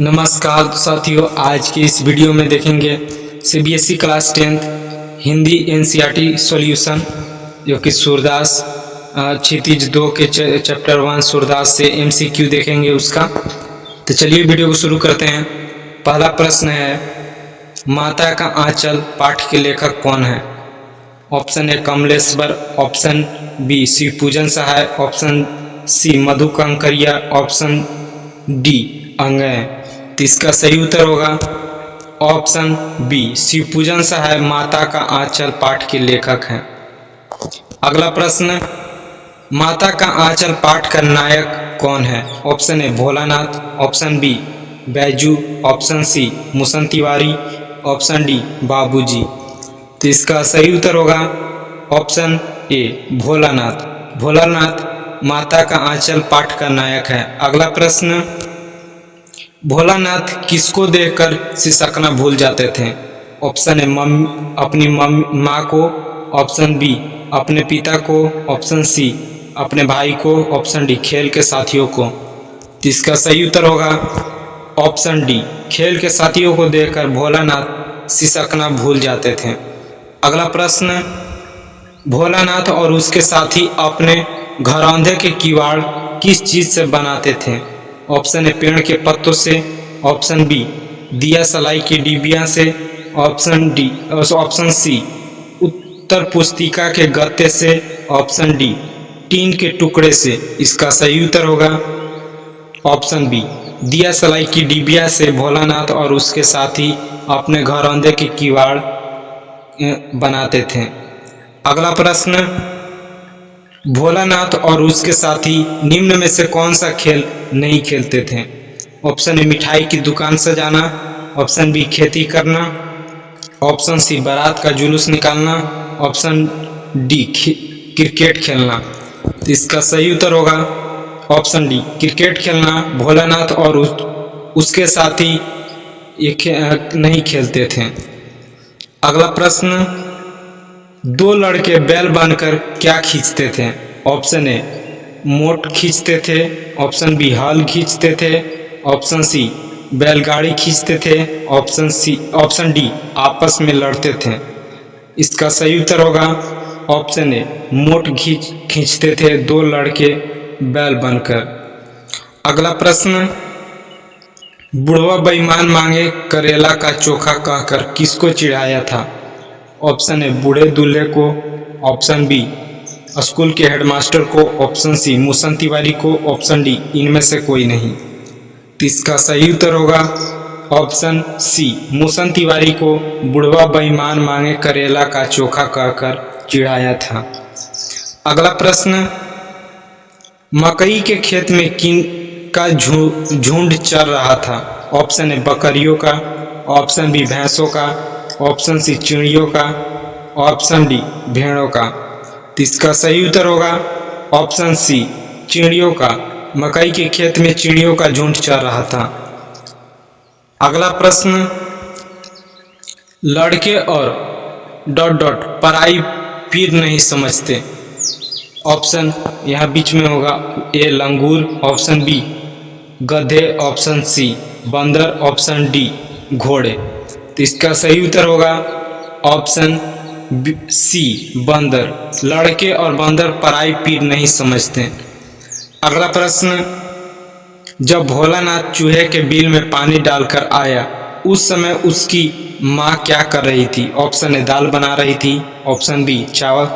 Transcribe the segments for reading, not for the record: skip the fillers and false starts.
नमस्कार साथियों, आज की इस वीडियो में देखेंगे CBSE class 10th Hindi NCERT solution, जो कि सूरदास क्षितिज 2 के चैप्टर 1 सूरदास से एमसीक्यू देखेंगे उसका। तो चलिए वीडियो को शुरू करते हैं। पहला प्रश्न है, माता का आंचल पाठ के लेखक कौन है? Option A Kamleshwar, option B Shivpujan Sahay, option C Madhu Kankaria, option D अंगय। तो इसका सही उत्तर होगा ऑप्शन बी शिवपूजन सहाय माता का आंचल पाठ के लेखक हैं। अगला प्रश्न, माता का आंचल पाठ का नायक कौन है? Option A Bholanath, option B Baiju, option C Musan Tiwari, option D बाबूजी। तो इसका सही उत्तर होगा ऑप्शन ए भोलानाथ। भोलानाथ माता का आंचल पाठ का नायक है। अगला प्रश्न, भोलानाथ किसको देखकर सिसकना भूल जाते थे? ऑप्शन ए अपनी माँ को, ऑप्शन बी अपने पिता को, ऑप्शन सी अपने भाई को, ऑप्शन डी खेल के साथियों को। तो इसका सही उत्तर होगा ऑप्शन डी खेल के साथियों को देखकर भोलानाथ सिसकना भूल जाते थे। अगला प्रश्न, भोलानाथ और उसके साथी अपने घरौंदे के किवाड़ किस चीज से बनाते थे? ऑप्शन ए पेड़ के पत्तों से, ऑप्शन बी दिया सलाई की डिबिया से, ऑप्शन सी उत्तर पुस्तिका के गत्ते से, ऑप्शन डी टीन के टुकड़े से। इसका सही उत्तर होगा ऑप्शन बी दिया सलाई की डिबिया से भोलानाथ और उसके साथी अपने घरौंदे के किवाड़ बनाते थे। अगला प्रश्न, भोलानाथ और उसके साथी निम्न में से कौन सा खेल नहीं खेलते थे? ऑप्शन ए मिठाई की दुकान सजाना, ऑप्शन बी खेती करना, ऑप्शन सी बारात का जुलूस निकालना, ऑप्शन डी क्रिकेट खेलना। तो इसका सही उत्तर होगा ऑप्शन डी क्रिकेट खेलना। भोलानाथ और उसके साथी नहीं खेलते थे। अगला प्रश्न, दो लड़के बैल बनकर क्या खींचते थे? ऑप्शन ए मोट खींचते थे, ऑप्शन बी हल खींचते थे, ऑप्शन सी बैलगाड़ी खींचते थे, ऑप्शन डी आपस में लड़ते थे। इसका सही उत्तर होगा ऑप्शन ए मोट खींचते थे दो लड़के बैल बनकर। अगला प्रश्न, बुढ़वा बेईमान मांगे करेला का चोखा कहकर किसको चिढ़ाया था? ऑप्शन ए बूढ़े दूल्हे को, ऑप्शन बी स्कूल के हेडमास्टर को, ऑप्शन सी मुसन तिवारी को, ऑप्शन डी इनमें से कोई नहीं। तो इसका सही उत्तर होगा ऑप्शन सी मुसन तिवारी को बुढ़वा बेईमान मांगे करेला का चोखा कहकर चिढ़ाया था। अगला प्रश्न, मकई के खेत में किन का झुंड चर रहा था? ऑप्शन ए बकरियों का, ऑप्शन बी भैंसों का, ऑप्शन सी चिड़ियों का, ऑप्शन डी भेड़ों का। तो इसका सही उत्तर होगा ऑप्शन सी चिड़ियों का। मकई के खेत में चिड़ियों का झुंड चर रहा था। अगला प्रश्न, लड़के और पराई पीर नहीं समझते। ऑप्शन यहाँ बीच में होगा ए लंगूर, ऑप्शन बी गधे, ऑप्शन सी बंदर, ऑप्शन डी घोड़े। तो इसका सही उत्तर होगा ऑप्शन सी बंदर। लड़के और बंदर पराई पीर नहीं समझते। अगला प्रश्न, जब भोलानाथ चूहे के बिल में पानी डालकर आया उस समय उसकी माँ क्या कर रही थी? ऑप्शन ए दाल बना रही थी, ऑप्शन बी चावल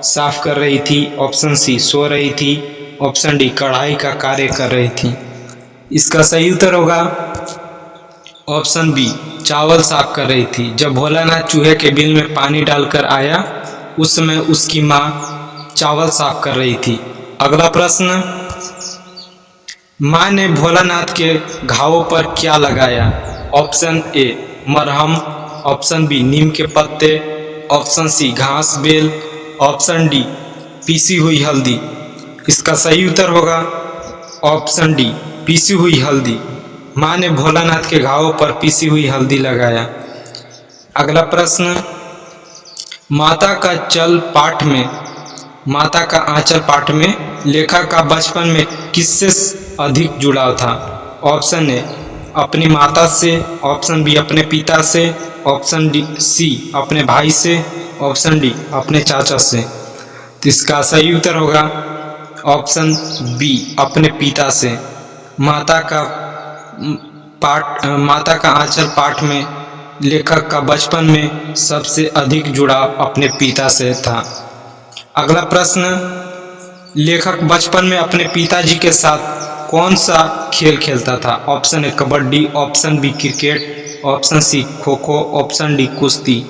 साफ कर रही थी, ऑप्शन सी सो रही थी, ऑप्शन डी कढ़ाई का कार्य कर रही थी। इसका सही उत्तर होगा ऑप्शन बी चावल साफ कर रही थी। जब भोलानाथ चूहे के बिल में पानी डालकर आया उस समय उसकी माँ चावल साफ कर रही थी। अगला प्रश्न, माँ ने भोलानाथ के घावों पर क्या लगाया? ऑप्शन ए मरहम, ऑप्शन बी नीम के पत्ते, ऑप्शन सी घास बेल, ऑप्शन डी पीसी हुई हल्दी। इसका सही उत्तर होगा ऑप्शन डी पीसी हुई हल्दी। माँ ने भोलानाथ के घावों पर पीसी हुई हल्दी लगाया। अगला प्रश्न, माता का आंचल पाठ में लेखक का बचपन में किससे अधिक जुड़ाव था? ऑप्शन ए अपनी माता से, ऑप्शन बी अपने पिता से, ऑप्शन डी सी अपने भाई से, ऑप्शन डी अपने चाचा से। तो इसका सही उत्तर होगा ऑप्शन बी अपने पिता से। माता का आंचल पाठ में लेखक का बचपन में सबसे अधिक जुड़ाव अपने पिता से था। अगला प्रश्न, लेखक बचपन में अपने पिताजी के साथ कौन सा खेल खेलता था? Option A kabaddi, option B cricket, option C kho kho, option D कुश्ती।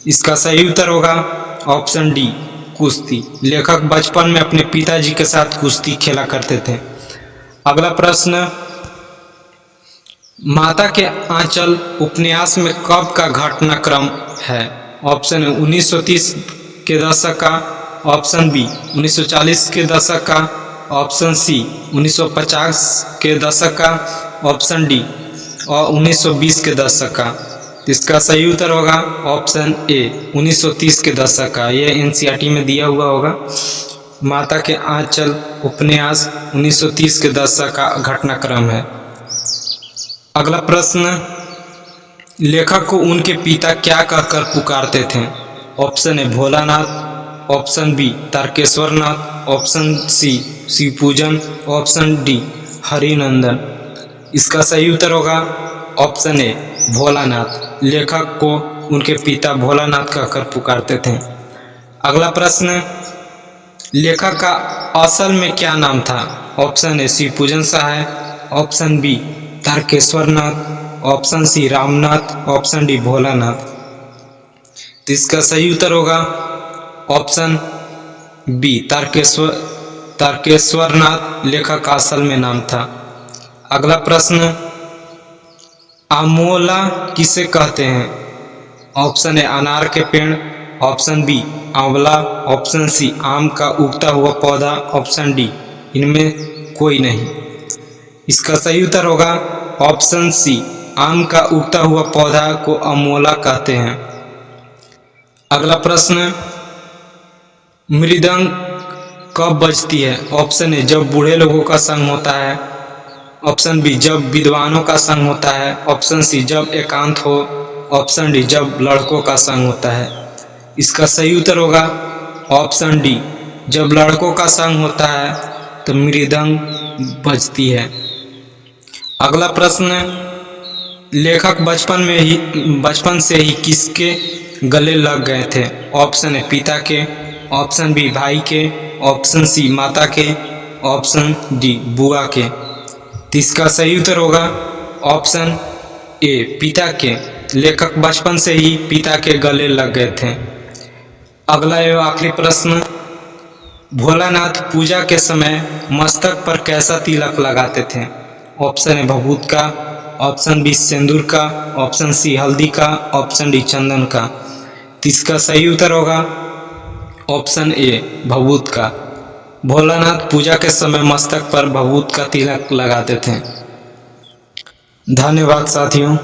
इसका सही उत्तर होगा ऑप्शन डी कुश्ती। लेखक बचपन में अपने पिताजी के साथ कुश्ती खेला करते थे। अगला प्रश्न, माता के आंचल उपन्यास में कब का घटनाक्रम है? ऑप्शन है 1930 के दशक का, ऑप्शन बी 1940 के दशक का, ऑप्शन सी 1950 के दशक का, ऑप्शन डी और 1920 के दशक का। इसका सही उत्तर होगा ऑप्शन ए 1930 के दशक का। यह एनसीईआरटी में दिया हुआ होगा। माता के आंचल उपन्यास 1930 के दशक का घटनाक्रम है। अगला प्रश्न, लेखक को उनके पिता क्या कहकर पुकारते थे? Option A Bholanath, option B Tarkeshwarnath, option C Shivpujan, option D Harinandan. इसका सही उत्तर होगा ऑप्शन ए भोलानाथ। लेखक को उनके पिता भोलानाथ कहकर पुकारते थे। अगला प्रश्न, लेखक का असल में क्या नाम था? Option A Shivpujan Sahay, option B Tarkeshwarnath, option C Ramnath, option D Bholanath. तो इसका सही उत्तर होगा ऑप्शन बी तारकेश्वरनाथ लेखक का असल में नाम था। अगला प्रश्न, आमोला किसे कहते हैं? ऑप्शन ए अनार के पेड़, ऑप्शन बी आंवला, ऑप्शन सी आम का उगता हुआ पौधा, ऑप्शन डी इनमें कोई नहीं। इसका सही उत्तर होगा ऑप्शन सी आम का उगता हुआ पौधा को अमोला कहते हैं। अगला प्रश्न, मृदंग कब बजती है? ऑप्शन ए जब बूढ़े लोगों का संग होता है, ऑप्शन बी जब विद्वानों का संग होता है, ऑप्शन सी जब एकांत हो, ऑप्शन डी जब लड़कों का संग होता है। इसका सही उत्तर होगा ऑप्शन डी जब लड़कों का संग होता है तो मृदंग बजती है। अगला प्रश्न, लेखक बचपन से ही किसके गले लग गए थे? ऑप्शन ए पिता के, ऑप्शन बी भाई के, ऑप्शन सी माता के, ऑप्शन डी बुआ के। इसका सही उत्तर होगा ऑप्शन ए पिता के। लेखक बचपन से ही पिता के गले लग गए थे। अगला एवं आखिरी प्रश्न, भोलानाथ पूजा के समय मस्तक पर कैसा तिलक लगाते थे? ऑप्शन ए भभूत का, ऑप्शन बी सिंदूर का, ऑप्शन सी हल्दी का, ऑप्शन डी चंदन का। इसका सही उत्तर होगा ऑप्शन ए भभूत का। भोलानाथ पूजा के समय मस्तक पर भभूत का तिलक लगाते थे। धन्यवाद साथियों।